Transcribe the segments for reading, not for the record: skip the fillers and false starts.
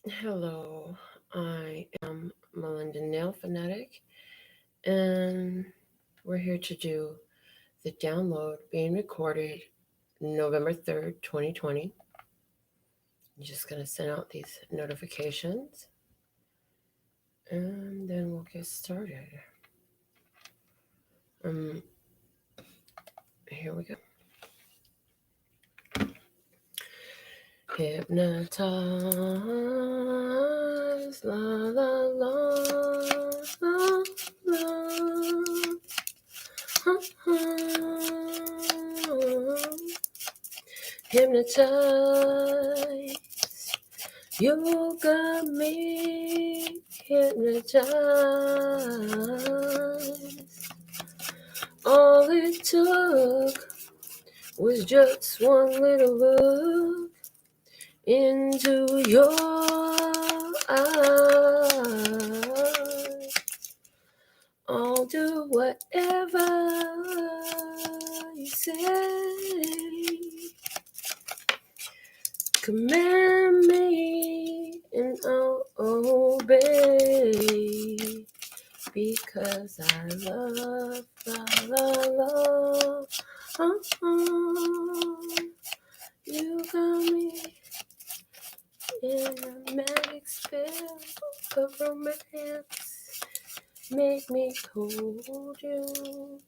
Hello, I am Melinda NailFanatic, and we're here to do the download being recorded November 3rd, 2020. I'm just going to send out these notifications, and then we'll get started. Here we go. Hypnotized, la la la, la la. Hypnotized, you got me hypnotized. All it took was just one little look into your eyes. I'll do whatever you say. Command me and I'll obey. Because I love, you got me in a magic spell of romance. Make me hold you,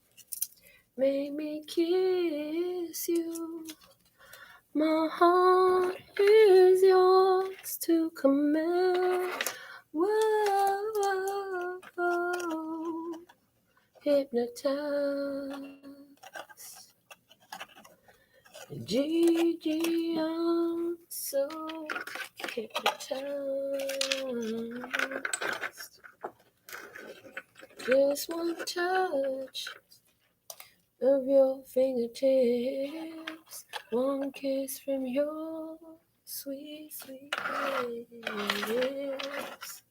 make me kiss you. My heart is yours to command. Whoa, whoa, whoa. Hypnotized. Gigi, I'm so hypnotized. Just one touch of your fingertips, one kiss from your sweet, sweet lips.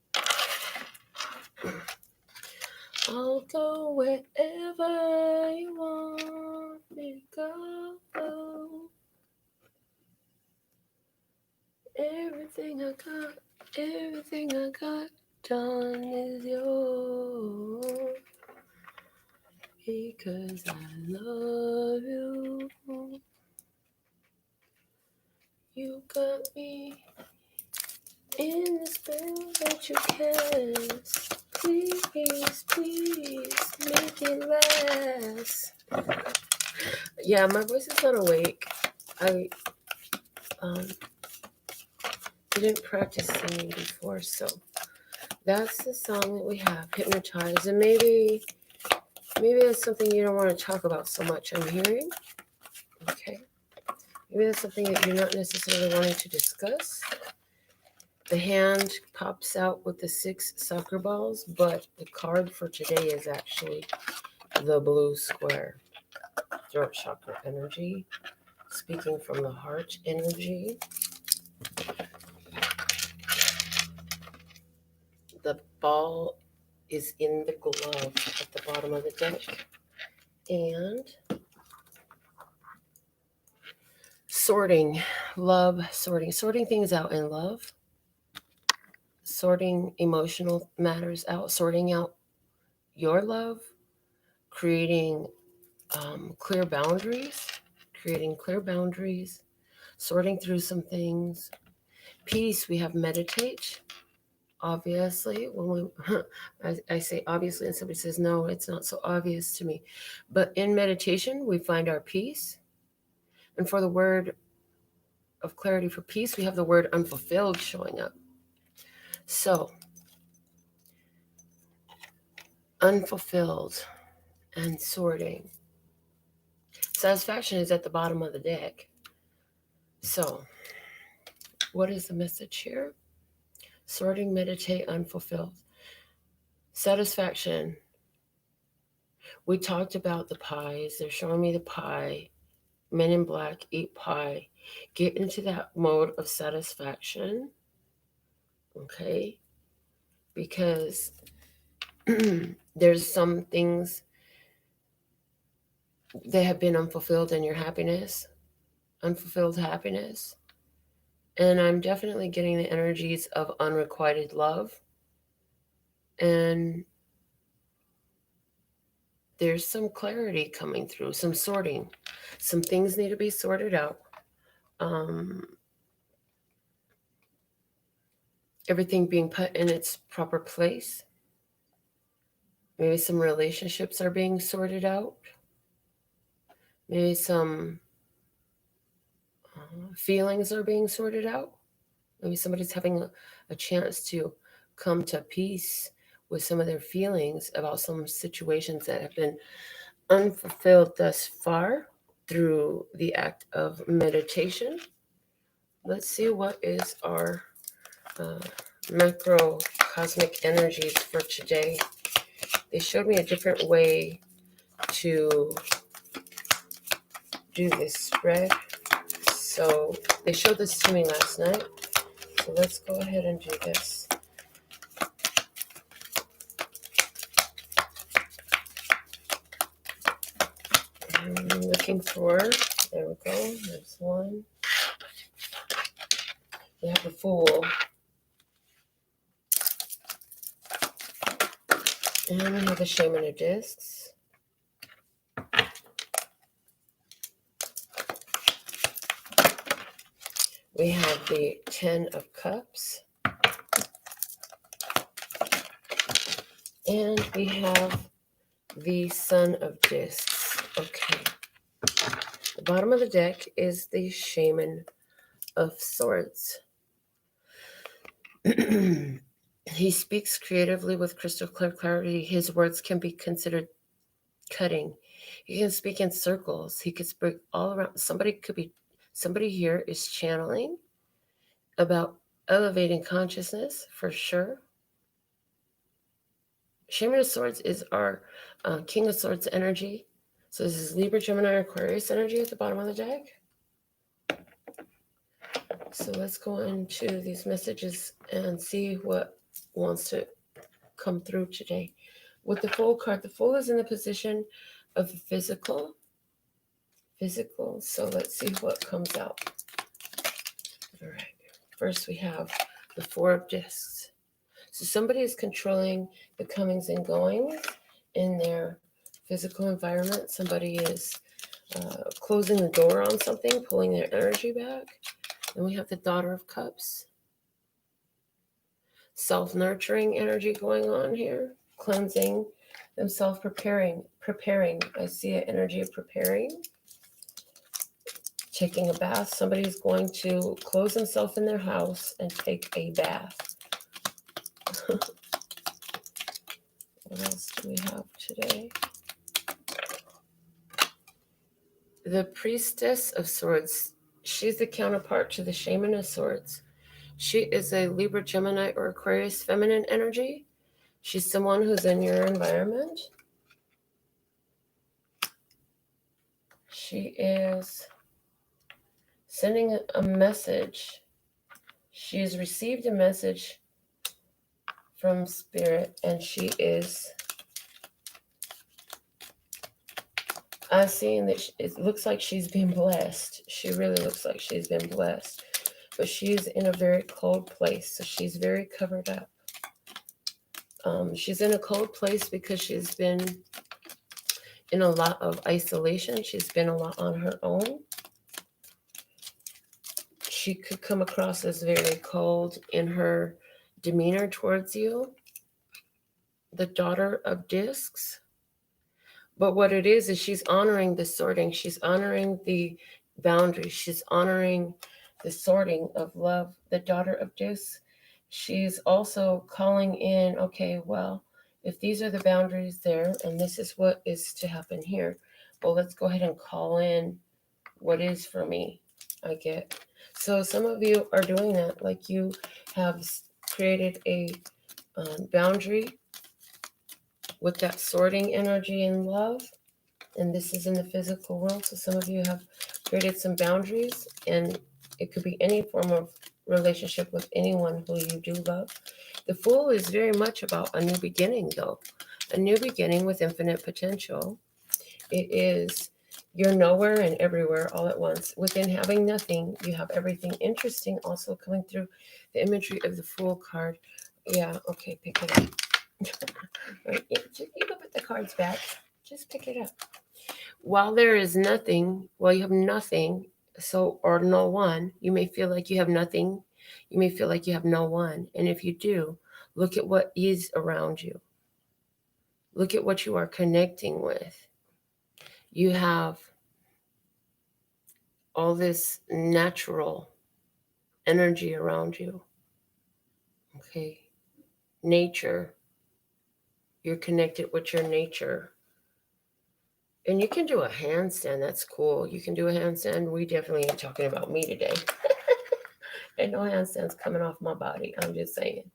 I'll go wherever you want me to go. Everything I got done is yours. Because I love you. You got me in the spell that you cast. Please, please, make it last. Yeah, my voice is not awake. I didn't practice singing before, so that's the song that we have, Hypnotized. And maybe that's something you don't want to talk about so much, I'm hearing. Okay. Maybe that's something that you're not necessarily wanting to discuss. The hand pops out with the 6 soccer balls, but the card for today is actually the blue square. Throat chakra energy, speaking from the heart energy. The ball is in the glove at the bottom of the deck. And sorting, love, sorting things out in love, sorting emotional matters out, sorting out your love, creating clear boundaries, sorting through some things. Peace, we have meditate. Obviously, when we, I say obviously, and somebody says, no, it's not so obvious to me. But in meditation, we find our peace. And for the word of clarity for peace, we have the word unfulfilled showing up. So, unfulfilled and sorting. Satisfaction is at the bottom of the deck. So, what is the message here? Sorting, meditate, unfulfilled. Satisfaction. We talked about the pies. They're showing me the pie. Men in Black eat pie. Get into that mode of satisfaction. Okay? Because there's some things that have been unfulfilled in your happiness. Unfulfilled happiness. And I'm definitely getting the energies of unrequited love. And there's some clarity coming through, some sorting. Some things need to be sorted out. Everything being put in its proper place. Maybe some relationships are being sorted out. Maybe some feelings are being sorted out. Maybe somebody's having a chance to come to peace with some of their feelings about some situations that have been unfulfilled thus far through the act of meditation. Let's see what is our microcosmic energies for today. They showed me a different way to do this spread. So they showed this to me last night. So let's go ahead and do this. I'm looking for, there we go, there's one. We have the Fool. And we have the Shaman of Discs. We have the Ten of Cups. And we have the Sun of Discs. Okay. The bottom of the deck is the Shaman of Swords. He speaks creatively with crystal clear clarity. His words can be considered cutting. He can speak in circles. He could speak all around. Somebody here is channeling about elevating consciousness for sure. Shaman of Swords is our King of Swords energy. So this is Libra, Gemini, Aquarius energy at the bottom of the deck. So let's go into these messages and see what wants to come through today. With the Fool card, the Fool is in the position of physical. So let's see what comes out. All right. First, we have the Four of Discs. So somebody is controlling the comings and goings in their physical environment. Somebody is closing the door on something, pulling their energy back. And we have the Daughter of Cups. Self-nurturing energy going on here. Cleansing themselves, preparing. I see an energy of preparing. Taking a bath. Somebody's going to close themselves in their house and take a bath. What else do we have today? The Priestess of Swords. She's the counterpart to the Shaman of Swords. She is a Libra, Gemini, or Aquarius feminine energy. She's someone who's in your environment. She is sending a message. She has received a message from Spirit, and she is seeing that it looks like she's been blessed. She really looks like she's been blessed. But she's in a very cold place, so she's very covered up. She's in a cold place because she's been in a lot of isolation. She's been a lot on her own. She could come across as very cold in her demeanor towards you. The Daughter of Discs. But what it is she's honoring the sorting. She's honoring the boundaries. She's honoring the sorting of love. The Daughter of Discs. She's also calling in, okay, well, if these are the boundaries there, and this is what is to happen here, well, let's go ahead and call in what is for me. I get. So some of you are doing that, like you have created a boundary with that sorting energy and love. And this is in the physical world. So some of you have created some boundaries, and it could be any form of relationship with anyone who you do love. The Fool is very much about a new beginning, though. A new beginning with infinite potential. It is You're nowhere and everywhere all at once. Within having nothing, you have everything. Interesting also coming through the imagery of the Fool card. Yeah, okay, pick it up. Right, yeah, you can put the cards back. Just pick it up. While there is nothing, while you have nothing, so or no one, you may feel like you have nothing. You may feel like you have no one. And if you do, look at what is around you. Look at what you are connecting with. You have all this natural energy around you. Okay. Nature. You're connected with your nature. And you can do a handstand. That's cool. You can do a handstand. We definitely ain't talking about me today. And no handstands coming off my body. I'm just saying.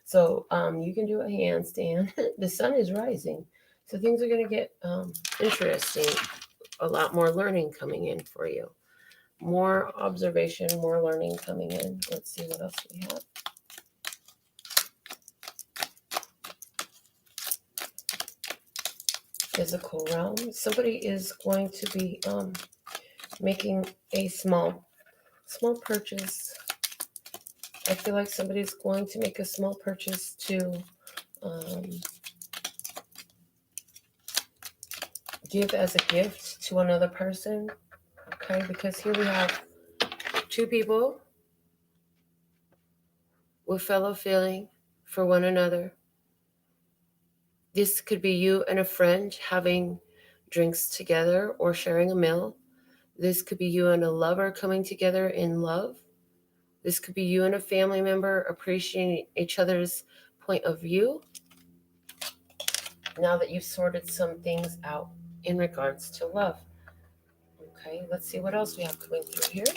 So you can do a handstand. The sun is rising. So things are going to get interesting. A lot more learning coming in for you. More observation, more learning coming in. Let's see what else we have. Physical realm. Somebody is going to be making a small purchase. I feel like somebody's going to make a small purchase to give as a gift to another person. Okay, because here we have two people with fellow feeling for one another. This could be you and a friend having drinks together or sharing a meal. This could be you and a lover coming together in love. This could be you and a family member appreciating each other's point of view. Now that you've sorted some things out in regards to love. Okay, let's see what else we have coming through here.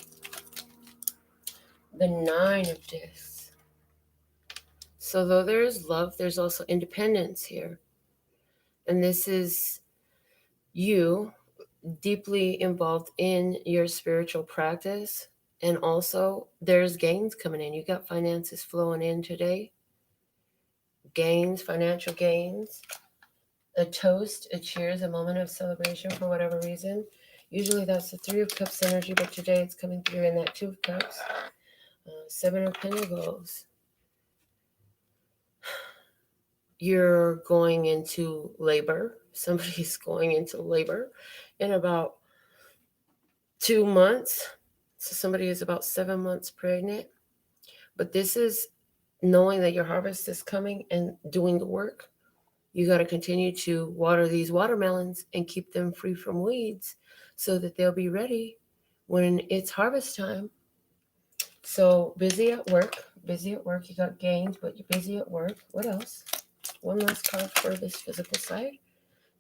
The 9 of Discs. So though there is love, there's also independence here. And this is you deeply involved in your spiritual practice. And also there's gains coming in. You got finances flowing in today. Gains, financial gains. A toast, a cheers, a moment of celebration for whatever reason. Usually that's the 3 of Cups energy, but today it's coming through in that 2 of Cups. 7 of Pentacles. You're going into labor. Somebody's going into labor in about 2 months. So somebody is about 7 months pregnant. But this is knowing that your harvest is coming and doing the work. You got to continue to water these watermelons and keep them free from weeds so that they'll be ready when it's harvest time. So busy at work. Busy at work. You got gains, but you're busy at work. What else? One last card for this physical side.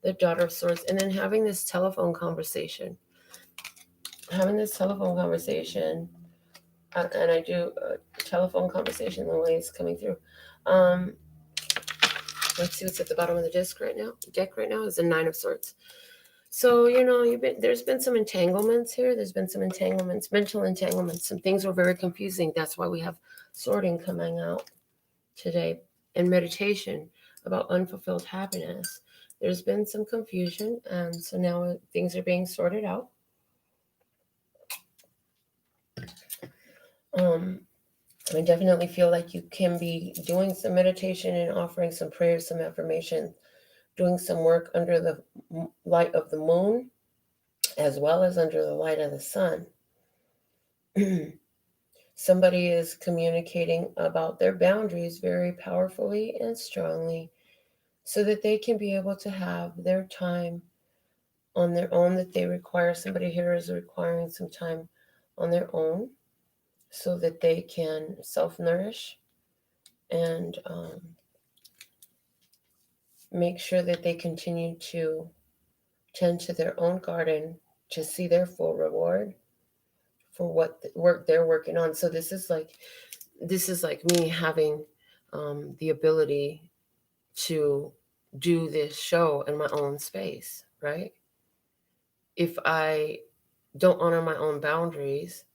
The Daughter of Swords. And then having this telephone conversation. Having this telephone conversation. And I do a telephone conversation the way it's coming through. Let's see what's at the bottom of the deck right now is the 9 of Swords. So, there's been some entanglements here. There's been some entanglements, mental entanglements. Some things were very confusing. That's why we have sorting coming out today and meditation about unfulfilled happiness. There's been some confusion, and so now things are being sorted out. I definitely feel like you can be doing some meditation and offering some prayers, some affirmation, doing some work under the light of the moon, as well as under the light of the sun. Somebody is communicating about their boundaries very powerfully and strongly so that they can be able to have their time on their own that they require. Somebody here is requiring some time on their own so that they can self-nourish and make sure that they continue to tend to their own garden to see their full reward for what work they're working on. So this is like me having the ability to do this show in my own space, right? If I don't honor my own boundaries,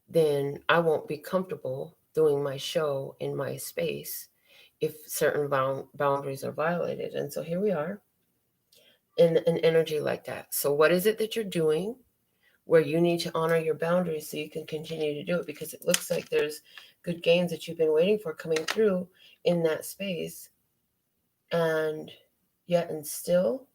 then I won't be comfortable doing my show in my space if certain boundaries are violated. And so here we are. in an energy like that. So what is it that you're doing where you need to honor your boundaries so you can continue to do it? Because it looks like there's good gains that you've been waiting for coming through in that space. And yet and still,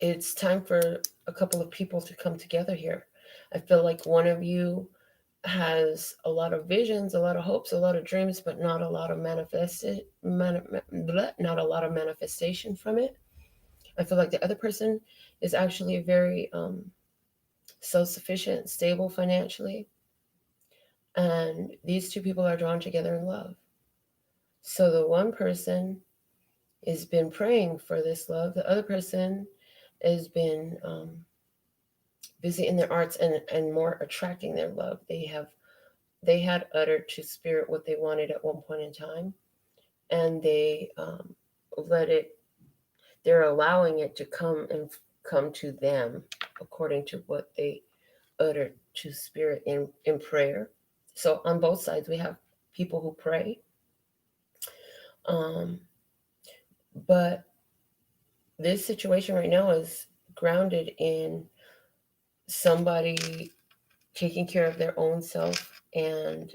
it's time for a couple of people to come together here. I feel like one of you has a lot of visions, a lot of hopes, a lot of dreams, but not a lot of not a lot of manifestation from it. I feel like the other person is actually very self-sufficient, stable financially, and these two people are drawn together in love. So the one person has been praying for this love. The other person has been busy in their arts and more attracting their love. They had uttered to spirit what they wanted at one point in time, and they let it. They're allowing it to come to them according to what they uttered to spirit in prayer. So on both sides, we have people who pray, but this situation right now is grounded in somebody taking care of their own self and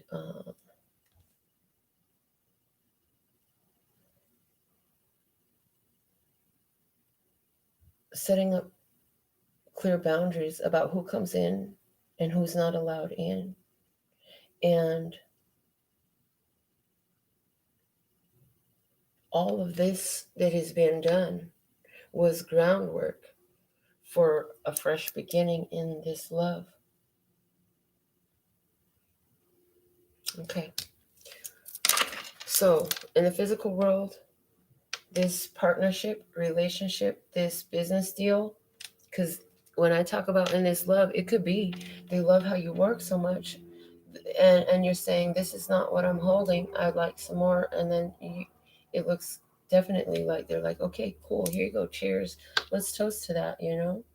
setting up clear boundaries about who comes in and who's not allowed in. And all of this that has been done was groundwork for a fresh beginning in this love. Okay. So, in the physical world, this partnership, relationship, this business deal, because when I talk about in this love, it could be they love how you work so much, and you're saying, this is not what I'm holding, I'd like some more, and then it looks definitely like they're like, okay, cool, here you go, cheers, let's toast to that, you know?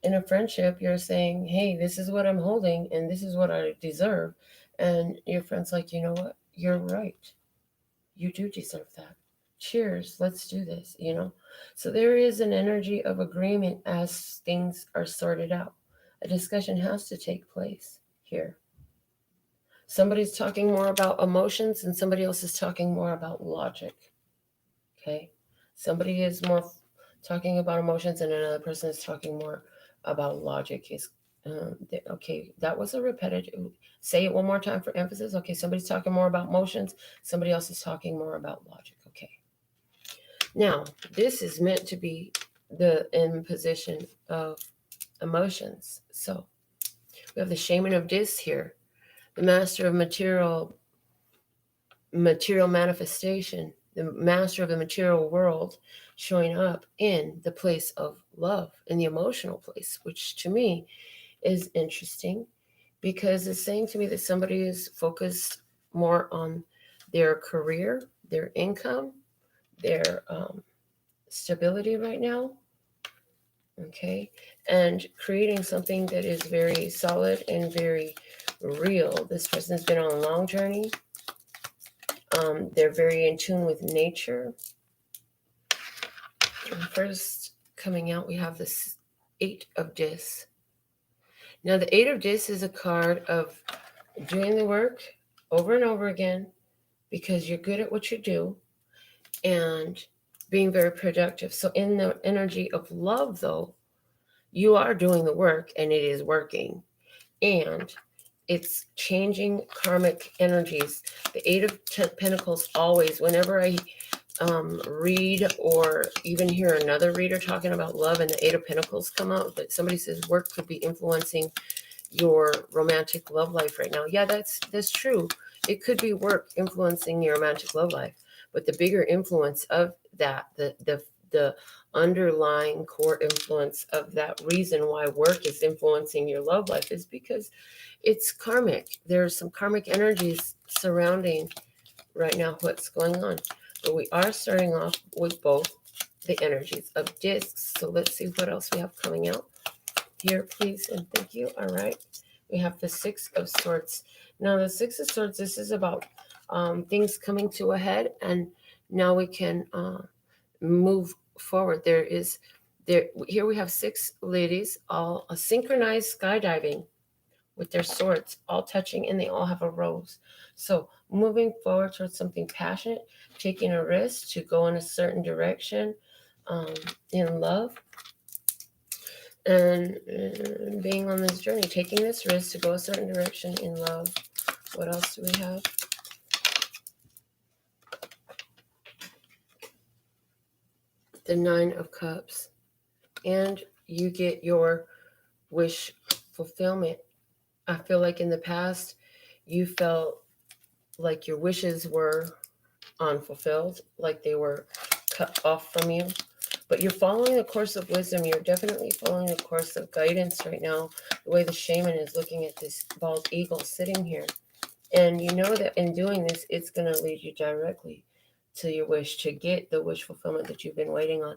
In a friendship, you're saying, hey, this is what I'm holding, and this is what I deserve, and your friend's like, you know what, you're right, you do deserve that. Cheers, let's do this, you know? So there is an energy of agreement as things are sorted out. A discussion has to take place here. Somebody's talking more about emotions and somebody else is talking more about logic. Okay? Somebody is more talking about emotions and another person is talking more about logic. Okay, that was a repetitive. Say it one more time for emphasis. Okay, somebody's talking more about emotions, somebody else is talking more about logic. Okay. Now, this is meant to be the imposition of emotions. So we have the shaman of dis here, the master of material manifestation, the master of the material world, showing up in the place of love, in the emotional place, which to me is interesting because it's saying to me that somebody is focused more on their career, their income, their stability right now, okay, and creating something that is very solid and very real. This person has been on a long journey. They're very in tune with nature. And first coming out, we have this 8 of Dis. Now, the 8 of Dis is a card of doing the work over and over again because you're good at what you do and being very productive. So in the energy of love, though, you are doing the work and it is working. And it's changing karmic energies. The 8 of Pentacles always, whenever I read or even hear another reader talking about love and the 8 of Pentacles come out, but somebody says work could be influencing your romantic love life right now. Yeah, that's true. It could be work influencing your romantic love life, but the bigger influence of that, the underlying core influence of that reason why work is influencing your love life is because it's karmic. There's some karmic energies surrounding right now what's going on. But we are starting off with both the energies of discs. So let's see what else we have coming out here, please, and thank you. All right. We have the 6 of Swords. Now, the 6 of Swords, this is about things coming to a head, and now we can move forward, here we have 6 ladies, all synchronized skydiving with their swords, all touching, and they all have a rose. So moving forward towards something passionate, taking a risk to go in a certain direction, in love, and being on this journey, taking this risk to go a certain direction in love. What else do we have? The 9 of Cups. And you get your wish fulfillment. I feel like in the past, you felt like your wishes were unfulfilled, like they were cut off from you. But you're following a course of wisdom. You're definitely following a course of guidance right now, the way the shaman is looking at this bald eagle sitting here. And you know that in doing this, it's going to lead you directly to your wish, to get the wish fulfillment that you've been waiting on.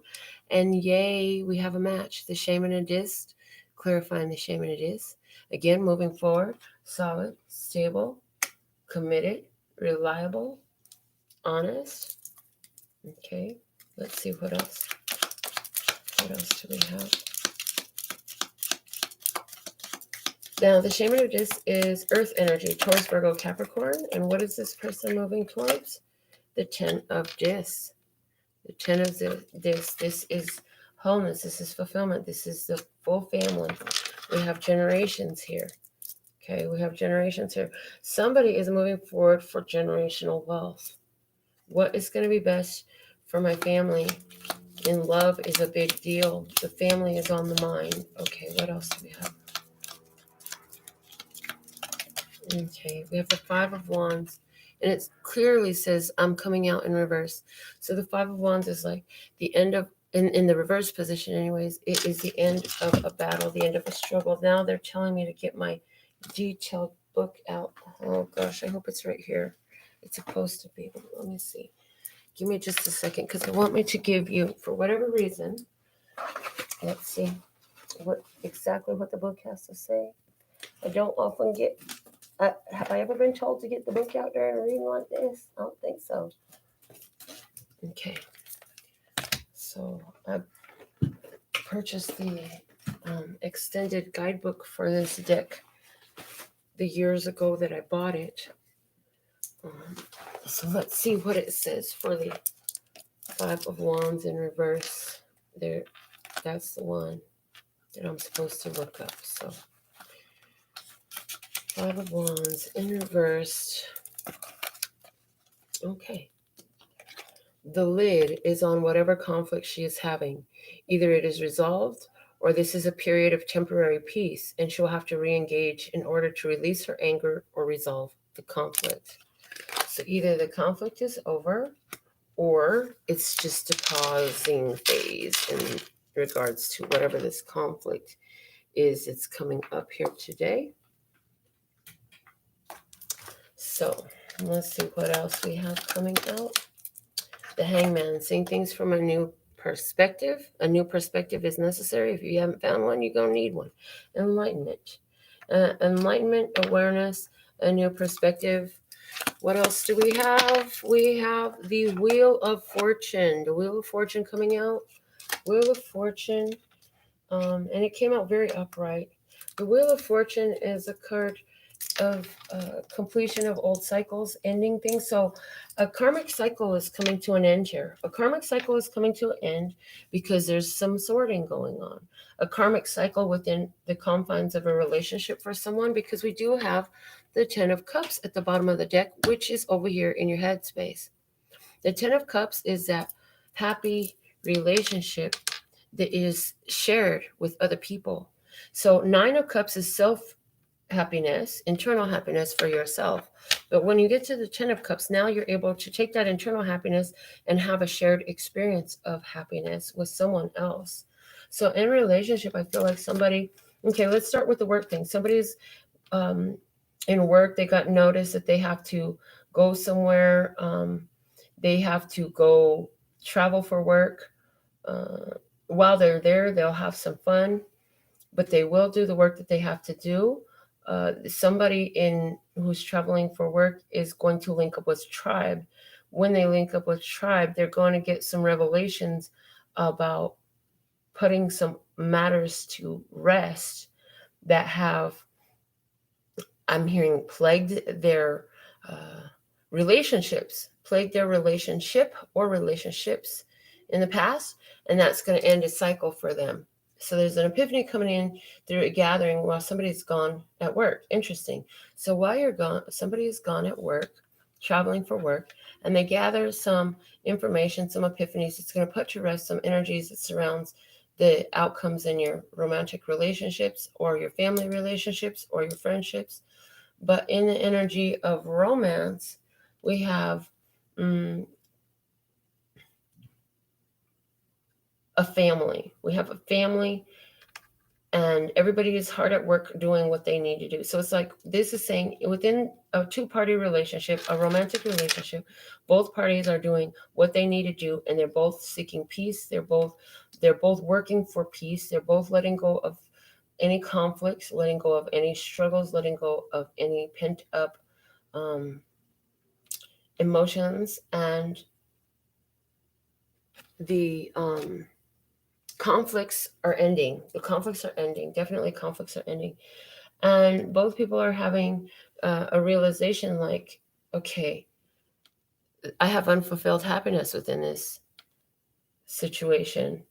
And yay, we have a match. The shamanist, clarifying the shamanist. Again, moving forward, solid, stable, committed, reliable, honest. Okay, let's see what else. What else do we have? Now, the shaman of disc is earth energy, Taurus, Virgo, Capricorn. And what is this person moving towards? The 10 of discs. The 10 of discs. This is wholeness. This is fulfillment. This is the full family. We have generations here. Okay, we have generations here. Somebody is moving forward for generational wealth. What is going to be best for my family? In love is a big deal. The family is on the mind. Okay, what else do we have? Okay, we have the 5 of Wands, and it clearly says, I'm coming out in reverse. So the 5 of Wands is like the end of, in the reverse position anyways, it is the end of a battle, the end of a struggle. Now they're telling me to get my detailed book out. Oh gosh, I hope it's right here. It's supposed to be. Let me see. Give me just a second, because I want me to give you, for whatever reason, let's see exactly what the book has to say. I don't often get... have I ever been told to get the book out during a reading like this? I don't think so. Okay. So I purchased the extended guidebook for this deck the years ago that I bought it. So let's see what it says for the 5 of Wands in reverse. There, that's the one that I'm supposed to look up. So 5 of Wands in reverse. Okay. The lid is on whatever conflict she is having. Either it is resolved or this is a period of temporary peace and she'll have to re-engage in order to release her anger or resolve the conflict. So either the conflict is over or it's just a pausing phase in regards to whatever this conflict is. It's coming up here today. So let's see what else we have coming out. The Hangman, seeing things from a new perspective. A new perspective is necessary. If you haven't found one, you're going to need one. Enlightenment. Enlightenment, awareness, a new perspective. What else do we have? We have the Wheel of Fortune. The Wheel of Fortune coming out. Wheel of Fortune. And it came out very upright. The Wheel of Fortune is a card of completion of old cycles, ending things. So a karmic cycle is coming to an end here. A karmic cycle is coming to an end because there's some sorting going on. A karmic cycle within the confines of a relationship for someone, because we do have the 10 of Cups at the bottom of the deck, which is over here in your headspace. The 10 of Cups is that happy relationship that is shared with other people. So 9 of Cups is happiness, internal happiness for yourself. But when you get to the 10 of Cups, now you're able to take that internal happiness and have a shared experience of happiness with someone else. So in relationship, I feel like somebody, okay, let's start with the work thing. Somebody's in work, they got notice that they have to go somewhere. They have to go travel for work. While they're there, they'll have some fun, but they will do the work that they have to do. Somebody who's traveling for work is going to link up with tribe. When they link up with tribe, they're going to get some revelations about putting some matters to rest that have, I'm hearing, plagued their relationships, plagued their relationship or relationships in the past, and that's going to end a cycle for them. So there's an epiphany coming in through a gathering while somebody's gone at work. Interesting. So while you're gone, somebody is gone at work, traveling for work, and they gather some information, some epiphanies. It's going to put to rest some energies that surrounds the outcomes in your romantic relationships or your family relationships or your friendships. But in the energy of romance, we have a family. We have a family, and everybody is hard at work doing what they need to do. So it's like this is saying within a two-party relationship, a romantic relationship, both parties are doing what they need to do, and they're both seeking peace. They're both working for peace. They're both letting go of any conflicts, letting go of any struggles, letting go of any pent up emotions, and the conflicts are ending. The conflicts are ending. Definitely conflicts are ending. And both people are having a realization like, okay, I have unfulfilled happiness within this situation.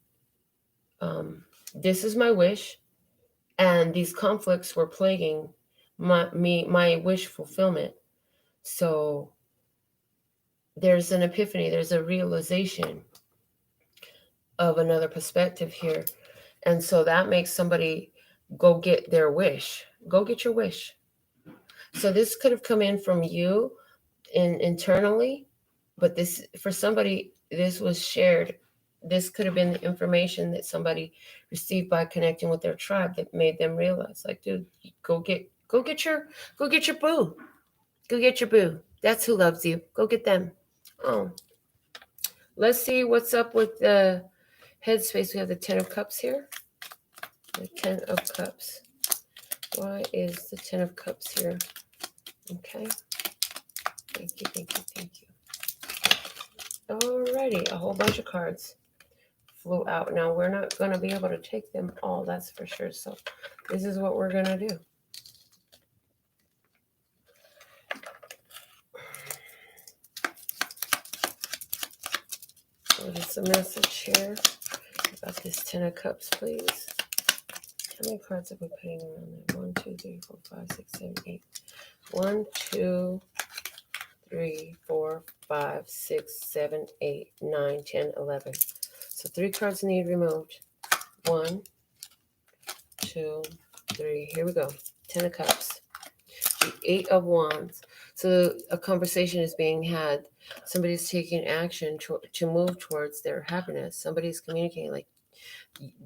This is my wish. And these conflicts were plaguing my wish fulfillment. So there's an epiphany, there's a realization of another perspective here. And so that makes somebody go get their wish. Go get your wish. So this could have come in from you internally, but this, for somebody, this was shared. This could have been the information that somebody received by connecting with their tribe that made them realize, like, dude, go get your boo. Go get your boo. That's who loves you. Go get them. Oh. Let's see what's up with the headspace. We have the 10 of Cups here. The 10 of Cups. Why is the 10 of Cups here? Okay. Thank you. Alrighty, a whole bunch of cards flew out. Now, we're not going to be able to take them all, that's for sure. So this is what we're going to do. What is the message here about this 10 of Cups, please? How many cards have we putting around there? 1, 2, 3, 4, 5, 6, 7, 8. 1, 2, 3, 4, 5, 6, 7, 8, 9, 10, 11. So 3 cards need removed. 1, 2, 3. Here we go. 10 of Cups. The 8 of Wands. So a conversation is being had. Somebody's taking action to move towards their happiness. Somebody's communicating like,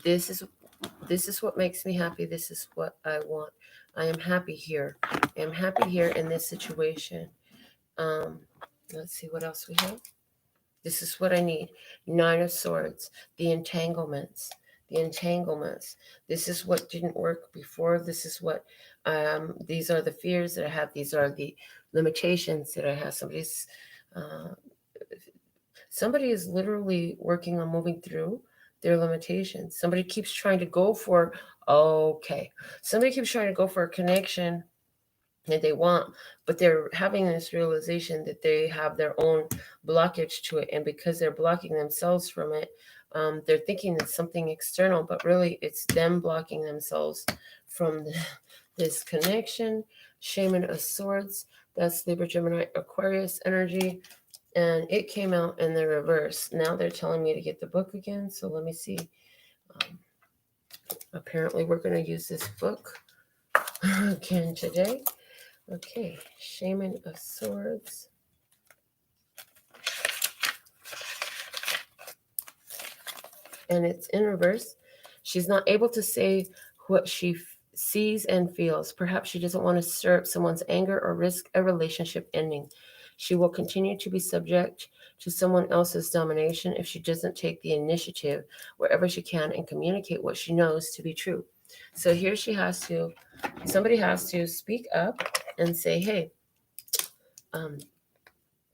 this is what makes me happy. This is what I want. I am happy here. I am happy here in this situation. Let's see what else we have. This is what I need. 9 of Swords. The entanglements. This is what didn't work before. This is what, these are the fears that I have. These are the limitations that I have. Somebody is literally working on moving through their limitations. Somebody keeps trying to go for a connection that they want, but they're having this realization that they have their own blockage to it, and because they're blocking themselves from it, they're thinking it's something external, but really it's them blocking themselves from this connection. Shaman of Swords, that's Libra, Gemini, Aquarius energy, and it came out in the reverse. Now they're telling me to get the book again, so let me see. Apparently we're going to use this book again today. Okay, Shaman of Swords. And it's in reverse. She's not able to say what she sees and feels. Perhaps she doesn't want to stir up someone's anger or risk a relationship ending. She will continue to be subject to someone else's domination if she doesn't take the initiative wherever she can and communicate what she knows to be true. So here somebody has to speak up and say, hey,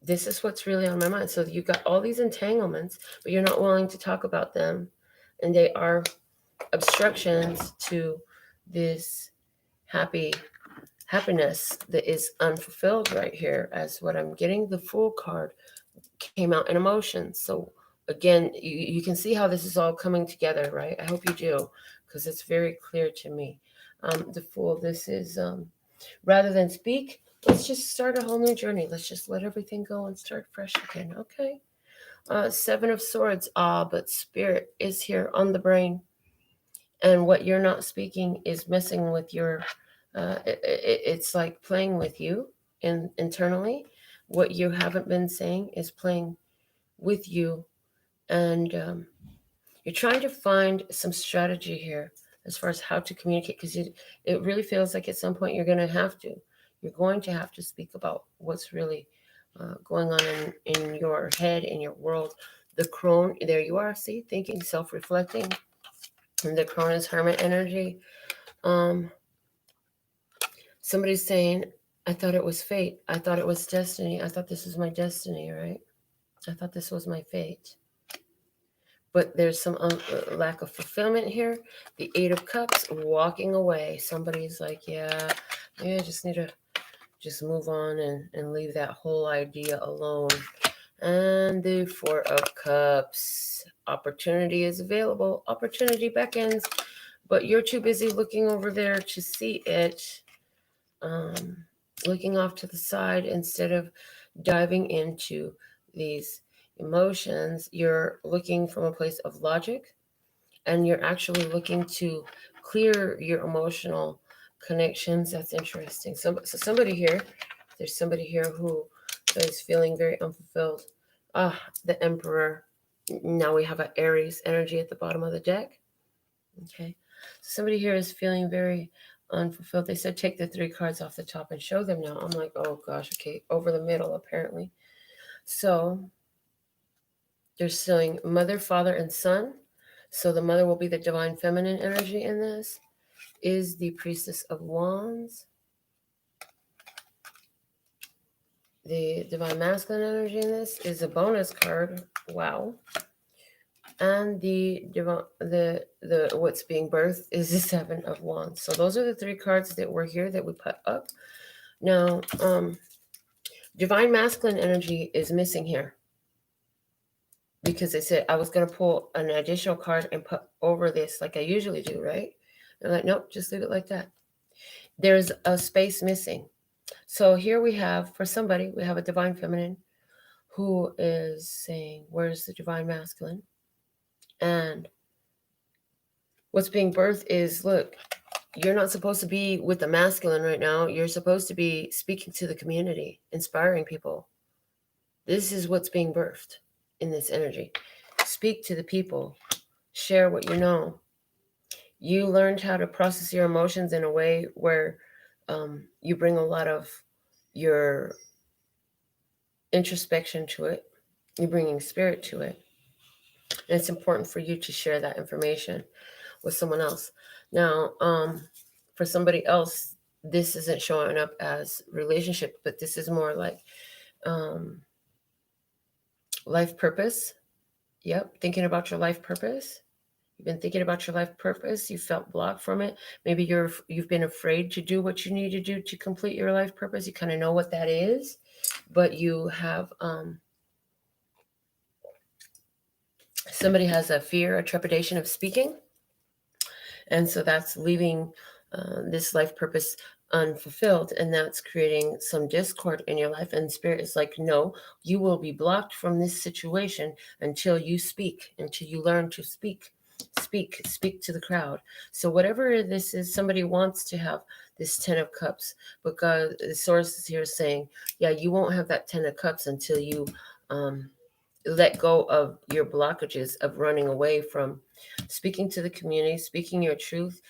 This is what's really on my mind. So you've got all these entanglements, but you're not willing to talk about them. And they are obstructions to this happiness that is unfulfilled right here. As what I'm getting, the Fool card came out in emotions. So again, you can see how this is all coming together, right? I hope you do, because it's very clear to me. The Fool, this is rather than speak, let's just start a whole new journey. Let's just let everything go and start fresh again. Okay. Seven of Swords. But Spirit is here on the brain. And what you're not speaking is messing with your, it's like playing with you internally. What you haven't been saying is playing with you. And you're trying to find some strategy here as far as how to communicate, because it really feels like at some point you're going to have to. You're going to have to speak about what's really going on in your head, in your world. The crone, there you are, see, thinking, self-reflecting. And the crone is hermit energy. Somebody's saying, I thought it was fate. I thought it was destiny. I thought this was my destiny, right? I thought this was my fate. But there's some lack of fulfillment here. The Eight of Cups, walking away. Somebody's like, yeah, maybe I just need to just move on and leave that whole idea alone. And the Four of Cups, opportunity is available. Opportunity beckons, but you're too busy looking over there to see it. Looking off to the side instead of diving into these emotions. You're looking from a place of logic, and you're actually looking to clear your emotional connections. That's interesting. So somebody here, there's somebody here who is feeling very unfulfilled. The Emperor. Now we have an Aries energy at the bottom of the deck. Okay. Somebody here is feeling very unfulfilled. They said take the 3 cards off the top and show them now. I'm like, oh gosh, okay, over the middle apparently. So they're showing mother, father, and son. So the mother will be the divine feminine energy in this. Is the Priestess of Wands. The divine masculine energy in this is a bonus card. Wow. And the what's being birthed is the Seven of Wands. So those are the 3 cards that were here that we put up. Now, divine masculine energy is missing here, because they said I was going to pull an additional card and put over this like I usually do, right? They're like, nope, just leave it like that. There's a space missing. So here we have, for somebody, we have a divine feminine who is saying, where's the divine masculine? And what's being birthed is, look, you're not supposed to be with the masculine right now. You're supposed to be speaking to the community, inspiring people. This is what's being birthed in this energy. Speak to the people. Share what you know. You learned how to process your emotions in a way where you bring a lot of your introspection to it. You're bringing spirit to it. And it's important for you to share that information with someone else. Now, for somebody else, this isn't showing up as relationship, but this is more like life purpose. Yep, thinking about your life purpose. You've been thinking about your life purpose. You felt blocked from it. Maybe you've been afraid to do what you need to do to complete your life purpose. You kind of know what that is, but you have somebody has a fear, a trepidation of speaking. And so that's leaving this life purpose unfulfilled, and that's creating some discord in your life. And Spirit is like, no, you will be blocked from this situation until you speak, until you learn to speak to the crowd. So whatever this is, somebody wants to have this 10 of Cups, because the source is here saying, yeah, you won't have that 10 of Cups until you let go of your blockages of running away from speaking to the community, speaking your truth,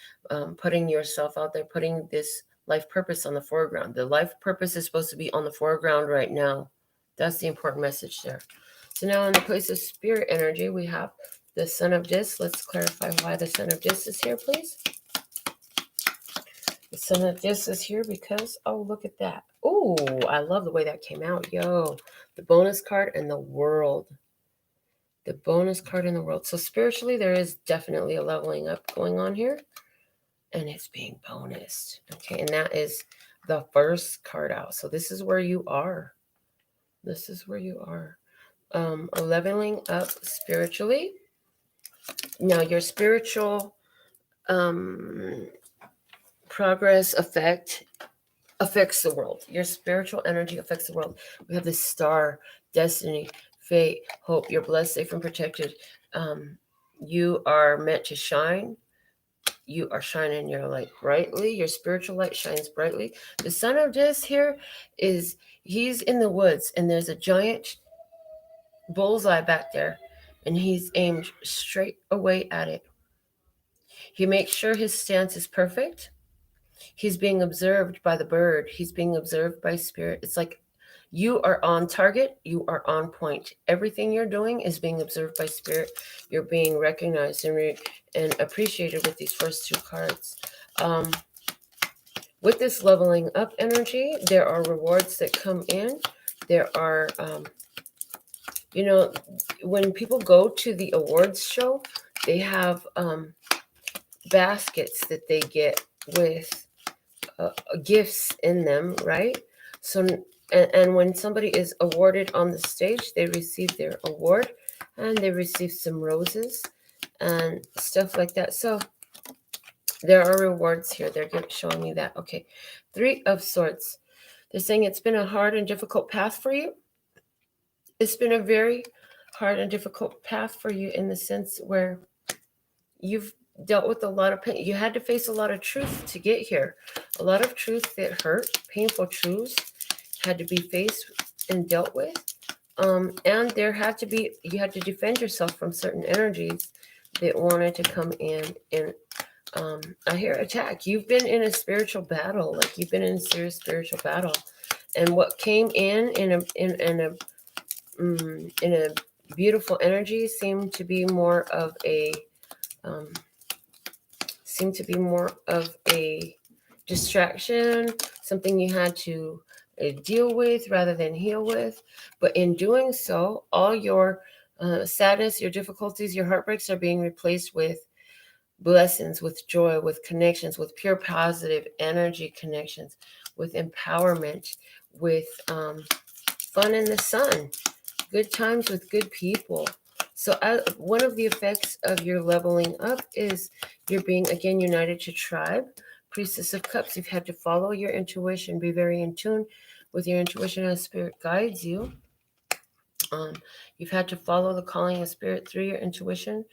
putting yourself out there, putting this life purpose on the foreground. The life purpose is supposed to be on the foreground right now. That's the important message there. So now in the place of spirit energy, we have the Son of Discs. Let's clarify why the Son of Discs is here, please. The Son of Discs is here because, oh, look at that. Oh, I love the way that came out. Yo, the bonus card, and the world. The bonus card in the world. So spiritually, there is definitely a leveling up going on here, and it's being bonused. Okay, and that is the first card out. So this is where you are. This is where you are. Leveling up spiritually. Now, your spiritual progress affects the world. Your spiritual energy affects the world. We have this star, destiny, fate, hope. You're blessed, safe, and protected. You are meant to shine. You are shining your light brightly. Your spiritual light shines brightly. The son of this here he's in the woods, and there's a giant bullseye back there, and he's aimed straight away at it. He makes sure his stance is perfect. He's being observed by the bird. He's being observed by spirit. It's like you are on target. You are on point. Everything you're doing is being observed by spirit. You're being recognized and appreciated with these first two cards. With this leveling up energy, there are rewards that come in. There are, when people go to the awards show, they have baskets that they get with gifts in them, right? So, and when somebody is awarded on the stage, they receive their award, and they receive some roses and stuff like that. So there are rewards here. They're showing me that. Okay, 3 of Swords. They're saying it's been a hard and difficult path for you. It's been a very hard and difficult path for you in the sense where you've dealt with a lot of pain. You had to face a lot of truth to get here. A lot of truth that hurt, painful truths had to be faced and dealt with. And you had to defend yourself from certain energies that wanted to come in and I hear attack. You've been in a spiritual battle, like you've been in a serious spiritual battle. And what came in a beautiful energy seemed to be more of a distraction, something you had to deal with rather than heal with. But in doing so, all your sadness, your difficulties, your heartbreaks are being replaced with blessings, with joy, with connections, with pure positive energy connections, with empowerment, with fun in the sun, good times with good people. So one of the effects of your leveling up is you're being, again, united to tribe. Priestess of Cups, you've had to follow your intuition, be very in tune with your intuition as Spirit guides you. You've had to follow the calling of Spirit through your intuition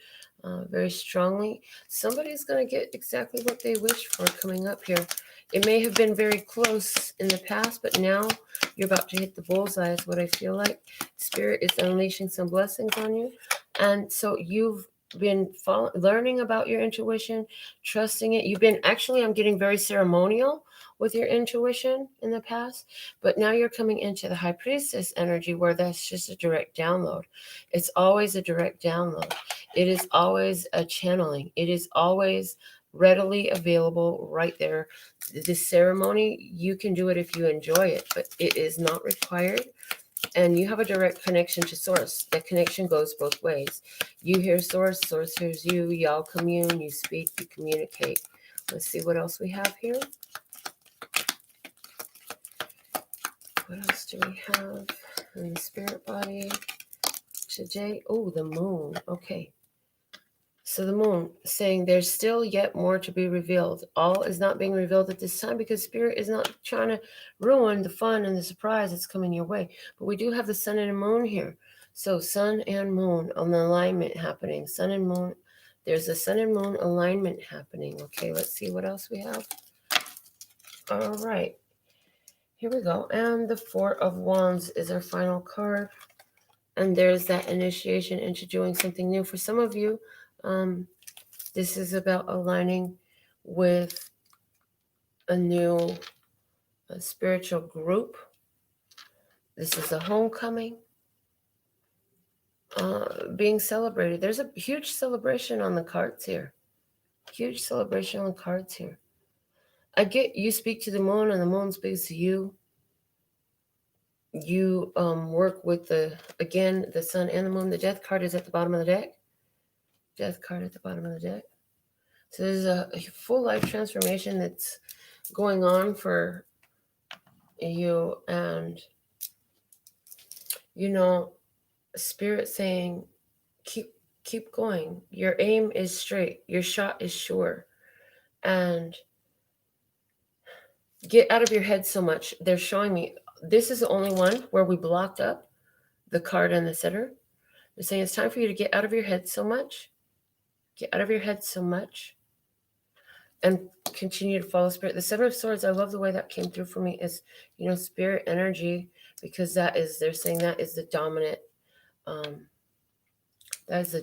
very strongly. Somebody's going to get exactly what they wish for coming up here. It may have been very close in the past, but now you're about to hit the bullseye is what I feel like. Spirit is unleashing some blessings on you. And so you've been learning about your intuition, trusting it. You've been, actually, I'm getting very ceremonial with your intuition in the past, but now you're coming into the High Priestess energy where that's just a direct download. It's always a direct download. It is always a channeling. It is always readily available right there. This ceremony, you can do it if you enjoy it, but it is not required. And you have a direct connection to Source. That connection goes both ways. You hear Source, Source hears you, y'all commune, you speak, you communicate. Let's see what else we have here. What else do we have in the spirit body today? Oh, the moon. Okay. So the moon saying there's still yet more to be revealed. All is not being revealed at this time because Spirit is not trying to ruin the fun and the surprise that's coming your way. But we do have the sun and the moon here. So sun and moon, an alignment happening. Sun and moon. There's a sun and moon alignment happening. Okay, let's see what else we have. All right. Here we go. And the Four of Wands is our final card. And there's that initiation into doing something new. For some of you, this is about aligning with a new spiritual group. This is a homecoming being celebrated. There's a huge celebration on the cards here. Huge celebration on the cards here. I get you speak to the moon and the moon speaks to you. you work with the sun and the moon. The death card is at the bottom of the deck. Death card at the bottom of the deck. So there's a full life transformation that's going on for you, and Spirit saying, keep going. Your aim is straight. Your shot is sure. And get out of your head so much. They're showing me this is the only one where we blocked up the card and the setter. They're saying it's time for you to get out of your head so much. Get out of your head so much. And continue to follow Spirit. The Seven of Swords, I love the way that came through for me is, Spirit energy, because they're saying that is the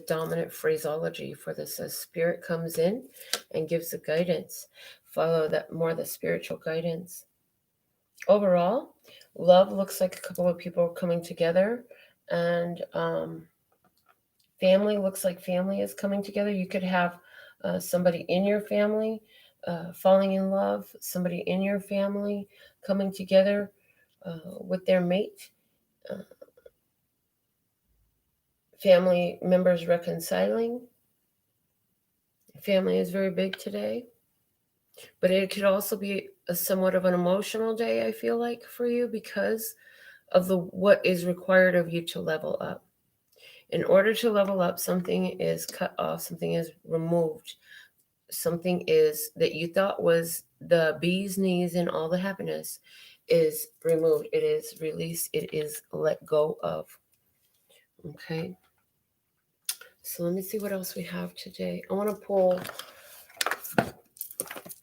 dominant phraseology for this. As Spirit comes in and gives the guidance, follow that more, the spiritual guidance. Overall, love looks like a couple of people coming together, and family looks like family is coming together. You could have somebody in your family falling in love, somebody in your family coming together with their mate, family members reconciling. Family is very big today, but it could also be somewhat of an emotional day, I feel like, for you, because of what is required of you to level up. In order to level up, something is cut off, something is removed, something is that you thought was the bee's knees and all the happiness is removed. It is released. It is let go of. Okay. So let me see what else we have today. I want to pull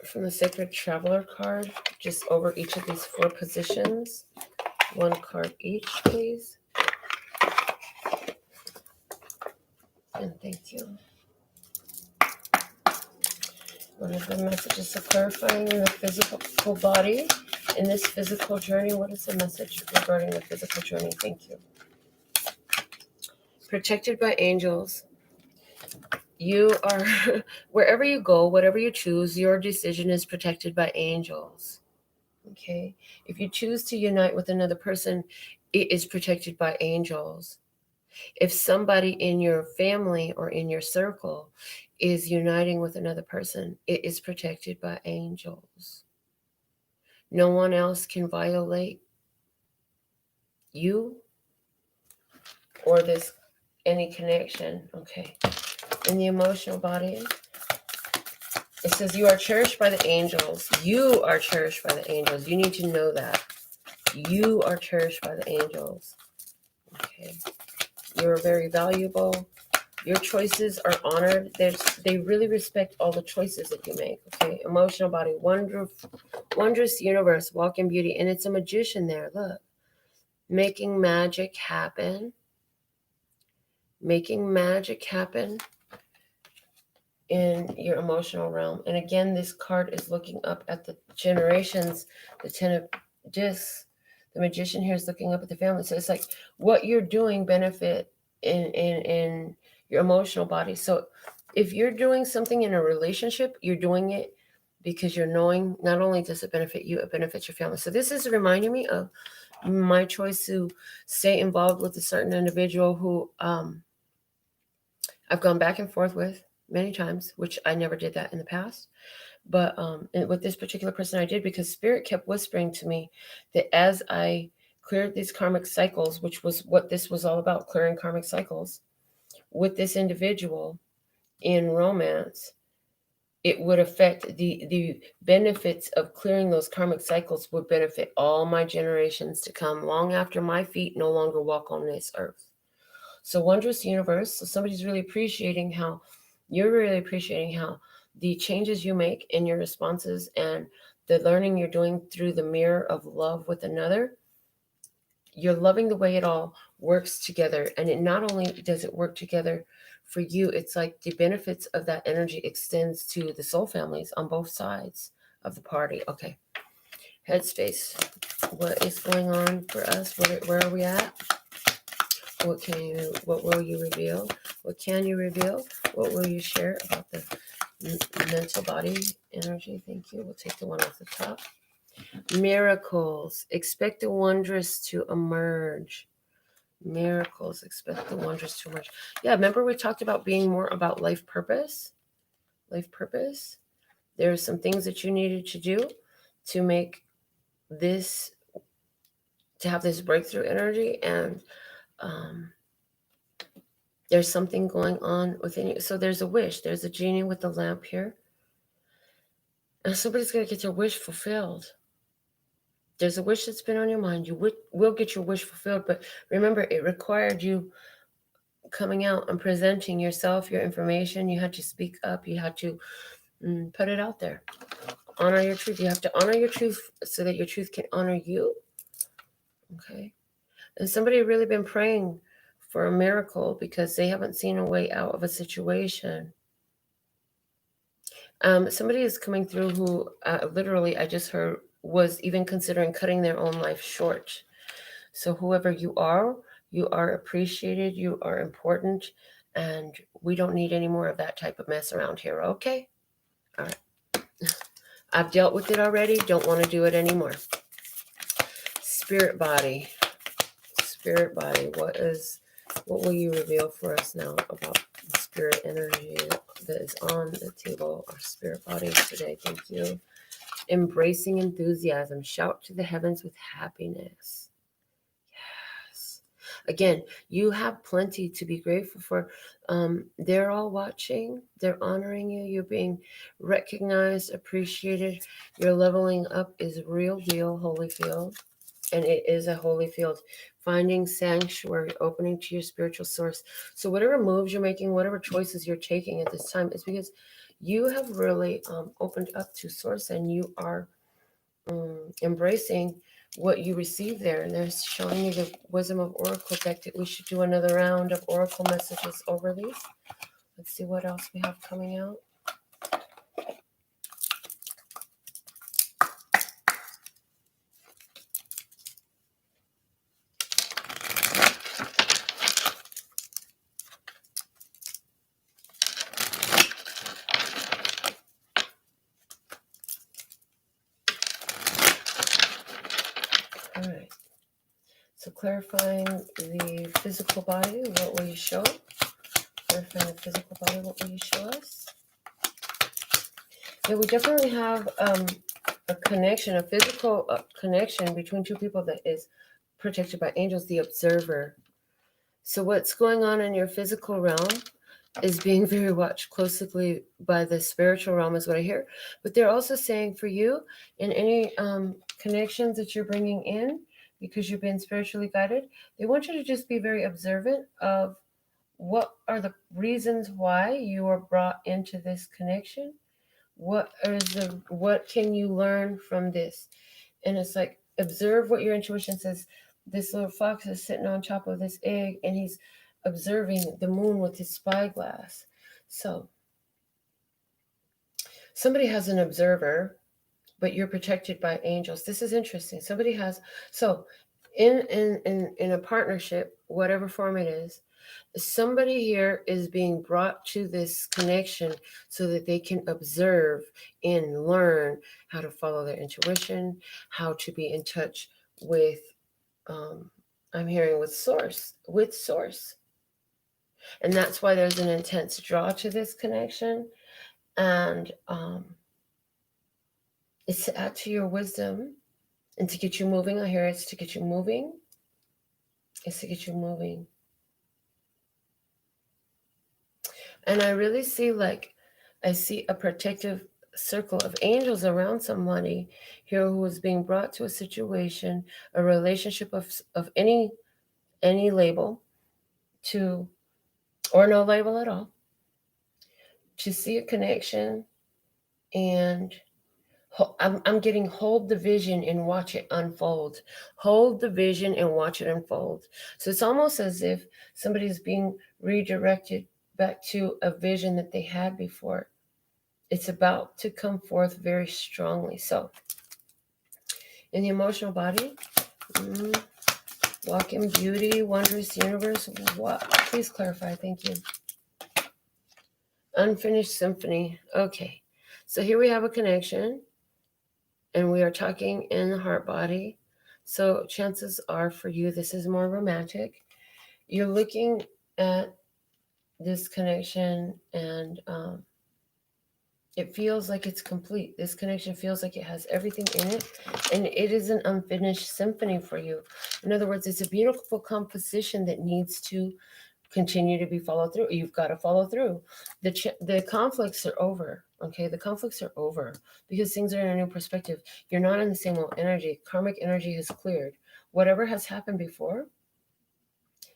from the Sacred Traveler card, just over each of these 4 positions. 1 card each, please. And thank you. What are the messages of clarifying in the physical body? In this physical journey, what is the message regarding the physical journey? Thank you. Protected by angels. You are, wherever you go, whatever you choose, your decision is protected by angels. Okay? If you choose to unite with another person, it is protected by angels. If somebody in your family or in your circle is uniting with another person, it is protected by angels. No one else can violate you or any connection. Okay. In the emotional body, it says you are cherished by the angels. You are cherished by the angels. You need to know that. You are cherished by the angels. Okay. You're very valuable. Your choices are honored. They really respect all the choices that you make. Okay. Emotional body, wondrous universe, walk in beauty. And it's a magician there. Look. Making magic happen. Making magic happen in your emotional realm. And again, this card is looking up at the generations, the 10 of discs. The magician here is looking up at the family. So it's like what you're doing benefit in your emotional body. So if you're doing something in a relationship, you're doing it because you're knowing not only does it benefit you, it benefits your family. So this is reminding me of my choice to stay involved with a certain individual who I've gone back and forth with many times, which I never did that in the past. But and with this particular person, I did, because Spirit kept whispering to me that as I cleared these karmic cycles, which was what this was all about, clearing karmic cycles with this individual in romance, it would affect the benefits of clearing those karmic cycles would benefit all my generations to come, long after my feet no longer walk on this earth. So wondrous universe. So somebody's really appreciating how the changes you make in your responses and the learning you're doing through the mirror of love with another, you're loving the way it all works together. And it not only does it work together for you, it's like the benefits of that energy extends to the soul families on both sides of the party. Okay. Headspace. What is going on for us? Where are we at? What will you reveal? What can you reveal? What will you share about the mental body energy? Thank you. We'll take the one off the top. Miracles. Expect the wondrous to emerge. Miracles. Expect the wondrous to emerge. Yeah, remember we talked about being more about life purpose? Life purpose. There are some things that you needed to do to make this, to have this breakthrough energy, and there's something going on within you. So there's a wish. There's a genie with the lamp here. And somebody's going to get their wish fulfilled. There's a wish that's been on your mind. You will get your wish fulfilled. But remember, it required you coming out and presenting yourself, your information. You had to speak up. You had to put it out there. Honor your truth. You have to honor your truth so that your truth can honor you. Okay. And somebody really been praying for a miracle because they haven't seen a way out of a situation. Somebody is coming through who literally, I just heard, was even considering cutting their own life short. So whoever you are appreciated, you are important, and we don't need any more of that type of mess around here, okay? All right. I've dealt with it already. Don't want to do it anymore. Spirit body. Spirit body. What will you reveal for us now about the spirit energy that is on the table, our spirit bodies today? Thank you. Embracing enthusiasm. Shout to the heavens with happiness. Yes. Again, you have plenty to be grateful for. They're all watching. They're honoring you. You're being recognized, appreciated. Your leveling up is real deal, Holyfield. And it is a holy field. Finding sanctuary, opening to your spiritual source. So whatever moves you're making, whatever choices you're taking at this time is because you have really opened up to source, and you are embracing what you receive there. And they're showing you the Wisdom of Oracle deck that we should do another round of Oracle messages over these. Let's see what else we have coming out. All right. So clarifying the physical body, what will you show? Clarifying the physical body, what will you show us? Yeah, we definitely have a connection, a physical connection between two people that is protected by angels, the observer. So what's going on in your physical realm is being very watched closely by the spiritual realm, is what I hear. But they're also saying for you, in any connections that you're bringing in, because you've been spiritually guided, they want you to just be very observant of what are the reasons why you were brought into this connection. What can you learn from this? And it's like, observe what your intuition says. This little fox is sitting on top of this egg, and he's observing the moon with his spyglass. So somebody has an observer, but you're protected by angels. This is interesting. Somebody has, so in a partnership, whatever form it is, somebody here is being brought to this connection so that they can observe and learn how to follow their intuition, how to be in touch with, I'm hearing with source. And that's why there's an intense draw to this connection. And it's to add to your wisdom and to get you moving. I hear it's to get you moving. It's to get you moving. And I really see, I see a protective circle of angels around somebody here who is being brought to a situation, a relationship of any label, to, or no label at all, to see a connection. And I'm getting, hold the vision and watch it unfold. Hold the vision and watch it unfold. So it's almost as if somebody's being redirected back to a vision that they had before. It's about to come forth very strongly. So in the emotional body, walk in beauty, wondrous universe. What? Please clarify. Thank you. Unfinished symphony. Okay. So here we have a connection. And we are talking in the heart body. So chances are for you, this is more romantic. You're looking at this connection and it feels like it's complete. This connection feels like it has everything in it, and it is an unfinished symphony for you. In other words, it's a beautiful composition that needs to continue to be followed through. You've got to follow through. The conflicts are over. Okay, the conflicts are over because things are in a new perspective. You're not in the same old energy. Karmic energy has cleared. Whatever has happened before,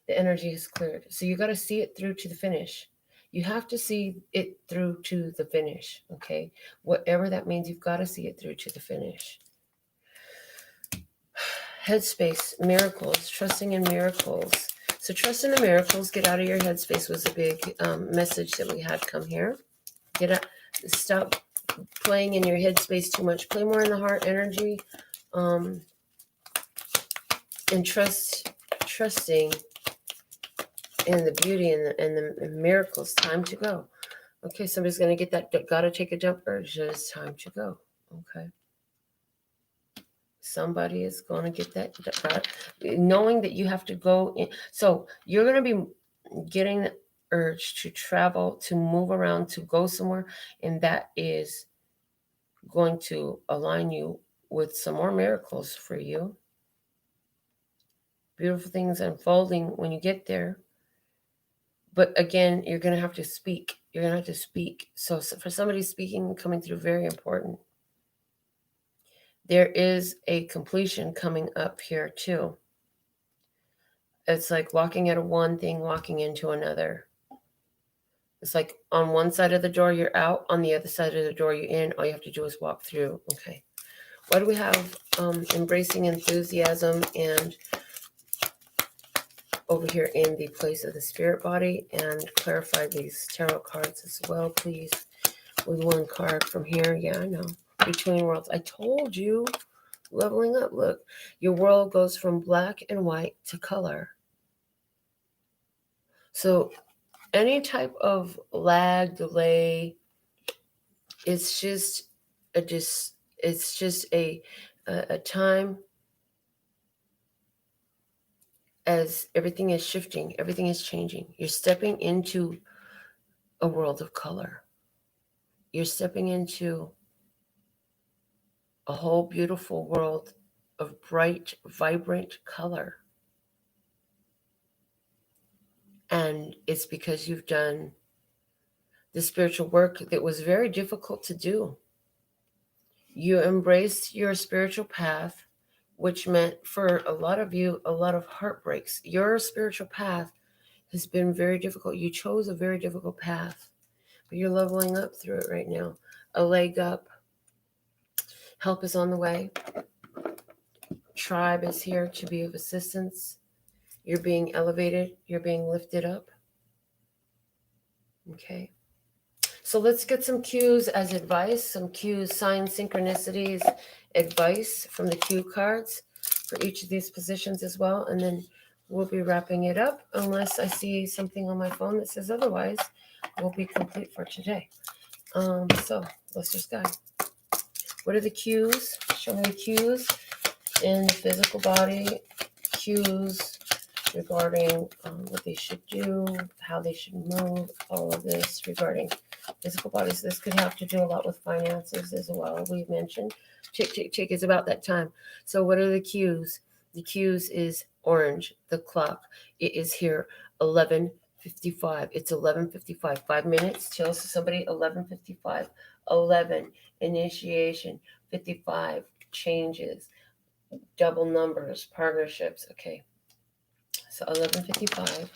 the energy has cleared. So you got to see it through to the finish. You have to see it through to the finish. Okay, whatever that means, you've got to see it through to the finish. Headspace, miracles, trusting in miracles. So trust in the miracles, get out of your headspace was a big message that we had come here. Get out, stop playing in your headspace too much. Play more in the heart energy, and trusting in the beauty and the miracles. Time to go. Okay, somebody's going to get that gotta take a jump urge. It's time to go. Okay. Somebody is going to get that, knowing that you have to go in. So you're going to be getting the urge to travel, to move around, to go somewhere, and that is going to align you with some more miracles for you. Beautiful things unfolding when you get there. But again, you're going to have to speak. You're going to have to speak. So for somebody speaking, coming through, very important. There is a completion coming up here too. It's like walking out of one thing, walking into another. It's like on one side of the door, you're out. On the other side of the door, you're in. All you have to do is walk through. Okay. What do we have? Embracing enthusiasm and over here in the place of the spirit body, and clarify these tarot cards as well, please. With one card from here. Yeah, I know. Between worlds. I told you. Leveling up. Look, your world goes from black and white to color. So any type of lag, delay, it's just a time as everything is shifting, everything is changing. You're stepping into a world of color. You're stepping into a whole beautiful world of bright, vibrant color. And it's because you've done the spiritual work that was very difficult to do. You embraced your spiritual path, which meant for a lot of you, a lot of heartbreaks. Your spiritual path has been very difficult. You chose a very difficult path, but you're leveling up through it right now. A leg up. Help is on the way. Tribe is here to be of assistance. You're being elevated. You're being lifted up. Okay. So let's get some cues as advice, some cues, signs, synchronicities, advice from the cue cards for each of these positions as well. And then we'll be wrapping it up unless I see something on my phone that says otherwise. We'll be complete for today. So let's just go. What are the cues? Show me the cues in the physical body, cues regarding what they should do, how they should move, all of this regarding physical bodies. This could have to do a lot with finances as well. We've mentioned tick, tick, tick is about that time. So what are the cues? The cues is orange, the clock. It is here, 11:55. It's 11:55. 5 minutes till somebody, 11:55. 11, initiation. 55, changes. Double numbers, partnerships. Okay. So 11:55.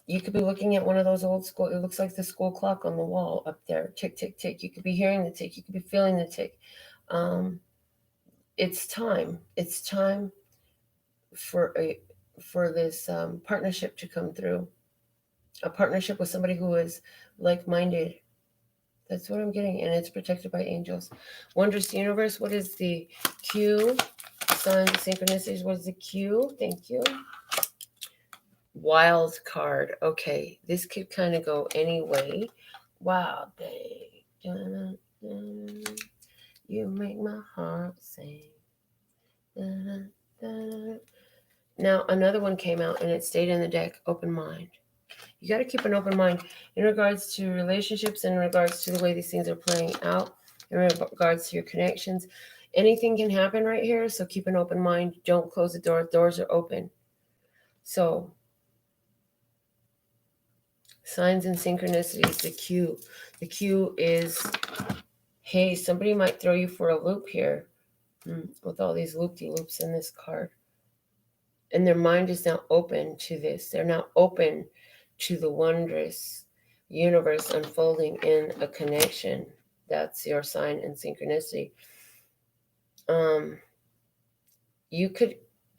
You could be looking at one of those old school, it looks like the school clock on the wall up there. Tick, tick, tick. You could be hearing the tick. You could be feeling the tick. It's time. It's time for this partnership to come through. A partnership with somebody who is like-minded. That's what I'm getting. And it's protected by angels. Wondrous universe. What is the cue? Signs, synchronicities. What is the cue? Thank you. Wild card. Okay, this could kind of go any way. Wow, You make my heart sing. Da, da, da. Now, another one came out and it stayed in the deck, open mind. You got to keep an open mind in regards to relationships, in regards to the way these things are playing out, in regards to your connections. Anything can happen right here, so keep an open mind. Don't close the door. Doors are open. So, signs and synchronicities, the cue. The cue is, hey, somebody might throw you for a loop here with all these loop-de-loops in this card. And their mind is now open to this. They're now open to the wondrous universe unfolding in a connection. That's your sign and synchronicity.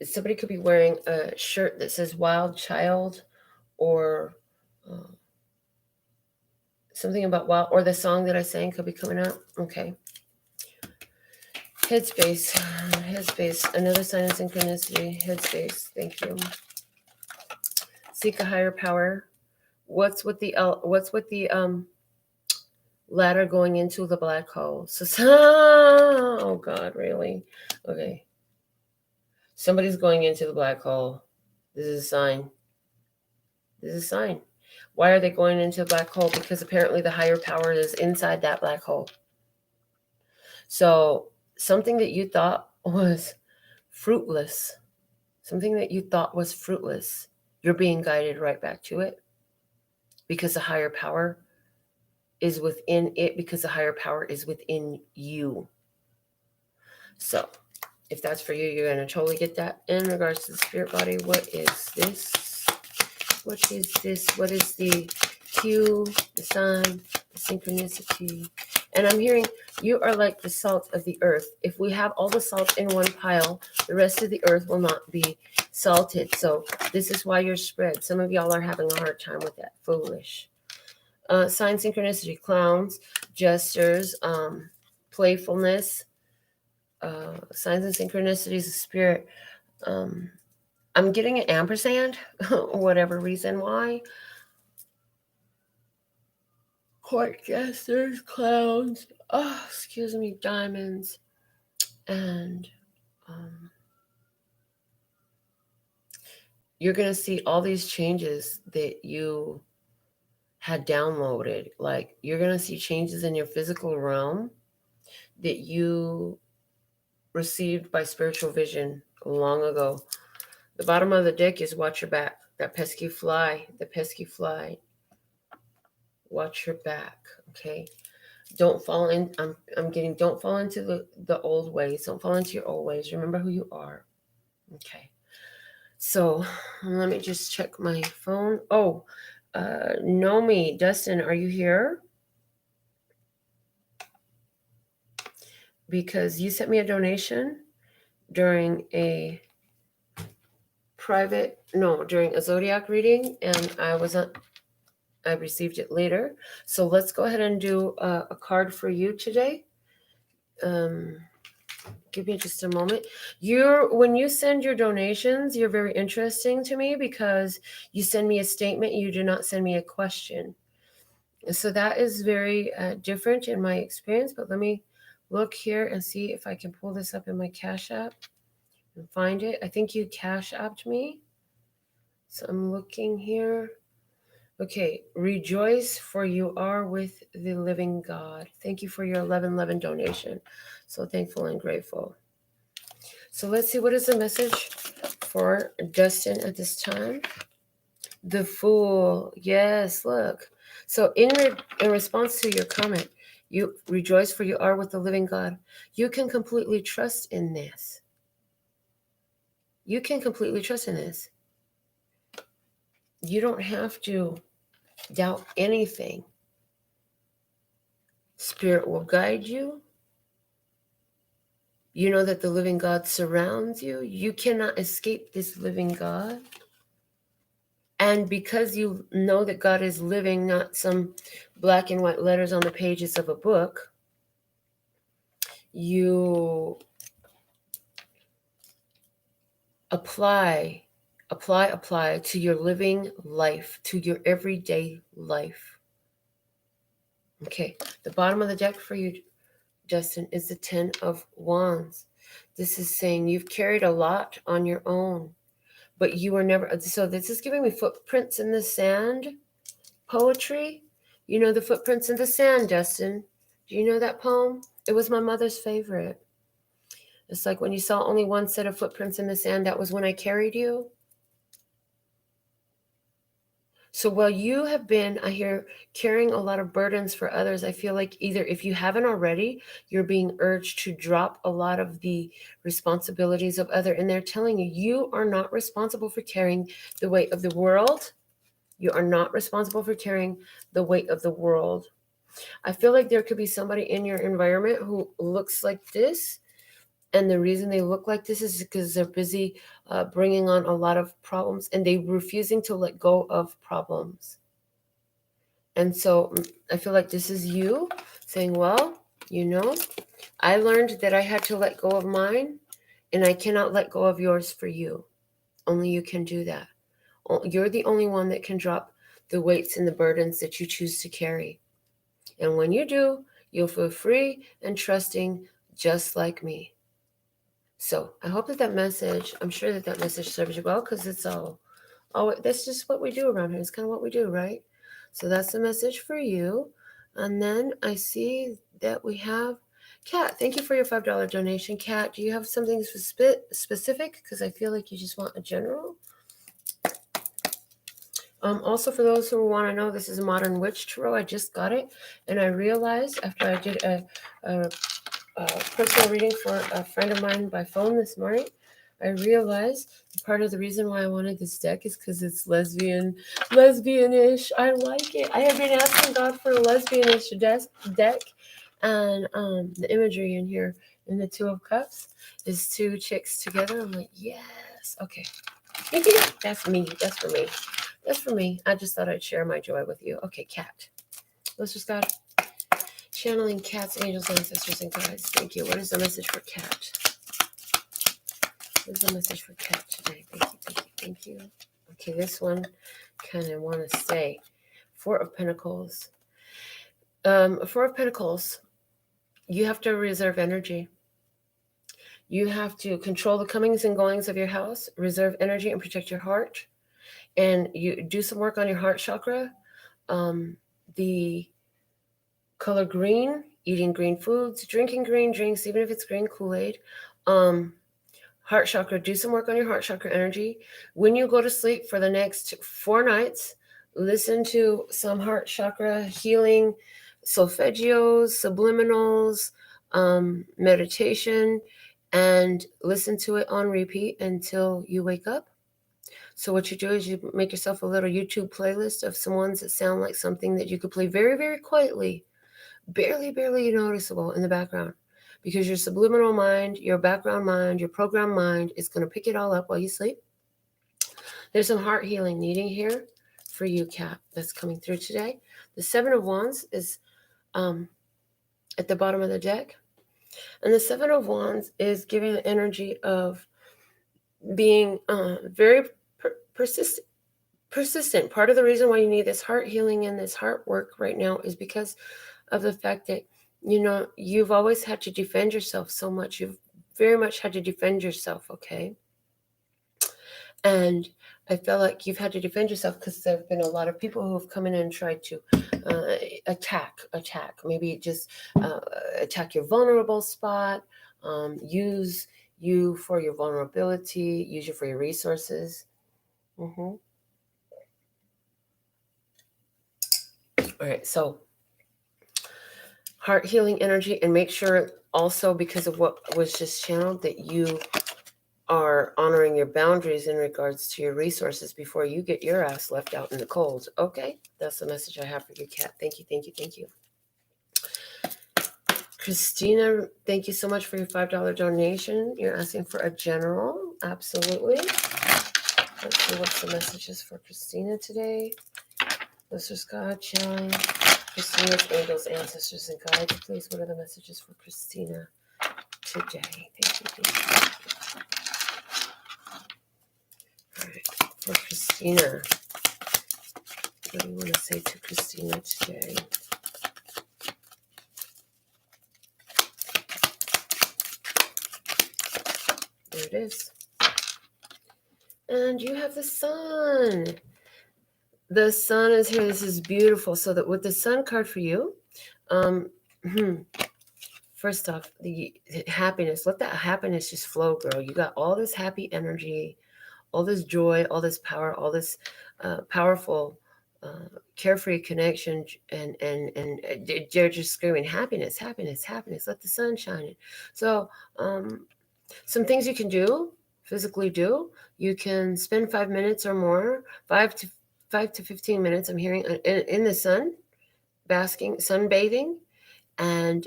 Somebody could be wearing a shirt that says Wild Child, or something about wild, or the song that I sang could be coming out. Okay. Headspace, another sign of synchronicity. Headspace, thank you. Seek a higher power. What's with the ladder going into the black hole? Oh God, really? Okay. Somebody's going into the black hole. This is a sign. This is a sign. Why are they going into the black hole? Because apparently the higher power is inside that black hole. So something that you thought was fruitless, you're being guided right back to it, because the higher power is within it, because the higher power is within you. So if that's for you, you're going to totally get that. In regards to the spirit body, what is this? What is this? What is the cue, the sign, the synchronicity? And I'm hearing you are like the salt of the earth. If we have all the salt in one pile, the rest of the earth will not be salted. So this is why you're spread. Some of y'all are having a hard time with that. Foolish. Sign synchronicity, clowns, jesters, playfulness, signs and synchronicities of spirit. I'm getting an ampersand, whatever reason why. Court jesters, clowns, diamonds, and you're going to see all these changes that you had downloaded. Like, you're going to see changes in your physical realm that you received by spiritual vision long ago. The bottom of the deck is watch your back. That pesky fly, watch your back, okay? Don't fall in, don't fall into the old ways. Don't fall into your old ways. Remember who you are. Okay. So let me just check my phone. Oh, Nomi, Dustin, are you here? Because you sent me a donation during a zodiac reading, and I received it later. So let's go ahead and do a card for you today. Give me just a moment. When you send your donations, you're very interesting to me, because you send me a statement, you do not send me a question. So that is very different in my experience. But let me look here and see if I can pull this up in my Cash App and find it. I think you Cash Apped me. So I'm looking here. Okay, rejoice, for you are with the living God. Thank you for your 1111 donation. So thankful and grateful. So let's see, what is the message for Dustin at this time? The Fool. Yes, look. So in response to your comment, you rejoice, for you are with the living God. You can completely trust in this. You don't have to doubt anything. Spirit will guide you. You know that the living God surrounds you. You cannot escape this living God. And because you know that God is living, not some black and white letters on the pages of a book, you apply to your living life, to your everyday life. Okay, the bottom of the deck for you, Justin, is the 10 of Wands. This is saying you've carried a lot on your own, but you were never, so this is giving me footprints in the sand poetry. You know the footprints in the sand, Justin. Do you know that poem? It was my mother's favorite. It's like when you saw only one set of footprints in the sand, that was when I carried you. So while you have been, I hear, carrying a lot of burdens for others, I feel like either if you haven't already, you're being urged to drop a lot of the responsibilities of other. And they're telling you, you are not responsible for carrying the weight of the world. You are not responsible for carrying the weight of the world. I feel like there could be somebody in your environment who looks like this. And the reason they look like this is because they're busy bringing on a lot of problems, and they're refusing to let go of problems. And so I feel like this is you saying, well, you know, I learned that I had to let go of mine, and I cannot let go of yours for you. Only you can do that. You're the only one that can drop the weights and the burdens that you choose to carry. And when you do, you'll feel free and trusting, just like me. So I hope that message, I'm sure that message serves you well, because it's that's just what we do around here. It's kind of what we do, right? So that's the message for you. And then I see that we have Kat. Thank you for your $5 donation. Kat, do you have something specific? Because I feel like you just want a general. Also, for those who want to know, this is a Modern Witch Tarot. I just got it, and I realized after I did a personal reading for a friend of mine by phone this morning, I realized part of the reason why I wanted this deck is because it's lesbianish. I like it. I have been asking God for a lesbianish deck, and the imagery in here in the Two of Cups is two chicks together. I'm like, yes, okay. That's me. That's for me. That's for me. I just thought I'd share my joy with you. Okay, Kat. Let's just God. Channeling Kat's angels, ancestors, and guides. Thank you. What is the message for Kat? What is the message for Kat today? Thank you, thank you, thank you. Okay, this one kind of want to stay. Four of Pentacles. Four of Pentacles. You have to reserve energy. You have to control the comings and goings of your house, reserve energy, and protect your heart. And you do some work on your heart chakra. The color green, eating green foods, drinking green drinks, even if it's green Kool-Aid. Heart chakra, do some work on your heart chakra energy. When you go to sleep for the next 4 nights, listen to some heart chakra healing, solfeggios, subliminals, meditation, and listen to it on repeat until you wake up. So what you do is you make yourself a little YouTube playlist of some ones that sound like something that you could play very, very quietly, barely noticeable in the background, because your subliminal mind, your background mind, your program mind is going to pick it all up while you sleep. There's some heart healing needing here for you, Kat, that's coming through today. The Seven of Wands is at the bottom of the deck. And the Seven of Wands is giving the energy of being very persistent. Part of the reason why you need this heart healing and this heart work right now is because of the fact that, you know, you've always had to defend yourself so much. You've very much had to defend yourself, okay? And I feel like you've had to defend yourself because there have been a lot of people who have come in and tried to attack, maybe just attack your vulnerable spot, use you for your vulnerability, use you for your resources. All right, so heart healing energy, and make sure also, because of what was just channeled, that you are honoring your boundaries in regards to your resources before you get your ass left out in the cold. Okay, that's the message I have for you, Kat. Thank you. Christina, thank you so much for your $5 donation. You're asking for a general. Absolutely. Let's see what's the messages for Christina today. Listeners, God, channeling Christina's angels, ancestors, and guides. Please, what are the messages for Christina today? Thank you. All right, for Christina, what do you want to say to Christina today? it is. And you have the sun. The sun is here. This is beautiful. So that with the sun card for you, first off, the happiness. Let that happiness just flow, girl. You got all this happy energy, all this joy, all this power, all this powerful, carefree connection, and they're just screaming happiness, happiness, happiness. Let the sun shine in. So, some things you can do, physically do. You can spend 5 minutes or more, 5 to 15 minutes. I'm hearing in the sun, basking, sunbathing, and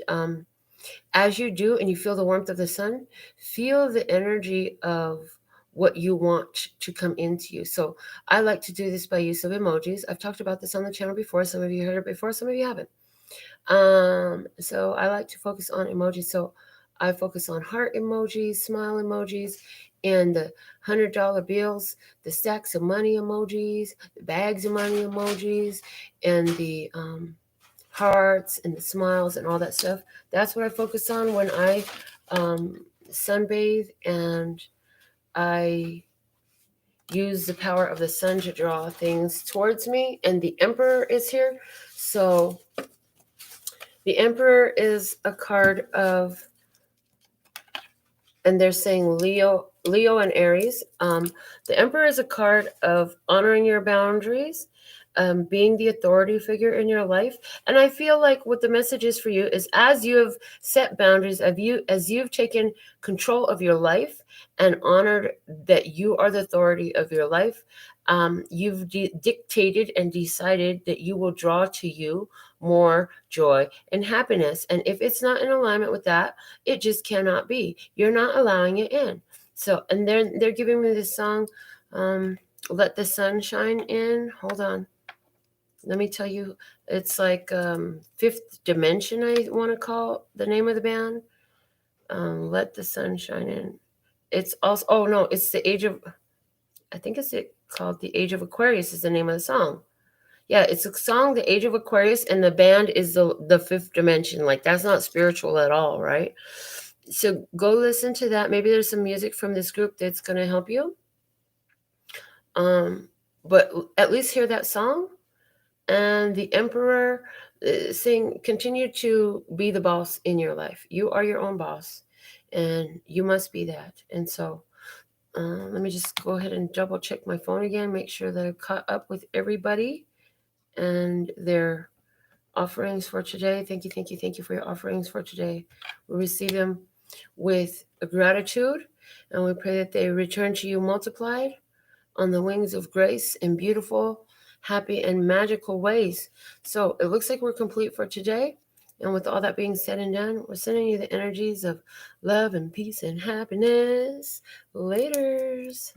as you do and you feel the warmth of the sun, feel the energy of what you want to come into you. So I like to do this by use of emojis. I've talked about this on the channel before. Some of you heard it before, some of you haven't. So I like to focus on emojis. So I focus on heart emojis, smile emojis, and the $100 bills, the stacks of money emojis, the bags of money emojis, and the hearts and the smiles and all that stuff. That's what I focus on when I sunbathe, and I use the power of the sun to draw things towards me. And the Emperor is here. So the Emperor is a card of, and they're saying Leo and Aries. The Emperor is a card of honoring your boundaries, being the authority figure in your life. And I feel like what the message is for you is, as you have set boundaries, as you've taken control of your life and honored that you are the authority of your life, you've dictated and decided that you will draw to you more joy and happiness. And if it's not in alignment with that, it just cannot be. You're not allowing it in. So, and they're giving me this song, Let the Sun Shine In. Hold on. Let me tell you, it's like Fifth Dimension, I want to call the name of the band. Let the Sun Shine In. It's also, oh no, it's the Age of, I think it's called The Age of Aquarius is the name of the song. Yeah, it's a song, The Age of Aquarius, and the band is the Fifth Dimension. Like, that's not spiritual at all, right? So go listen to that. Maybe there's some music from this group that's going to help you. But at least hear that song. And the Emperor saying, continue to be the boss in your life. You are your own boss, and you must be that. And so let me just go ahead and double check my phone again, make sure that I've caught up with everybody and their offerings for today. Thank you, thank you, thank you for your offerings for today. We receive them with gratitude, and we pray that they return to you multiplied on the wings of grace in beautiful, happy, and magical ways. So it looks like we're complete for today. And with all that being said and done, we're sending you the energies of love and peace and happiness. Laters.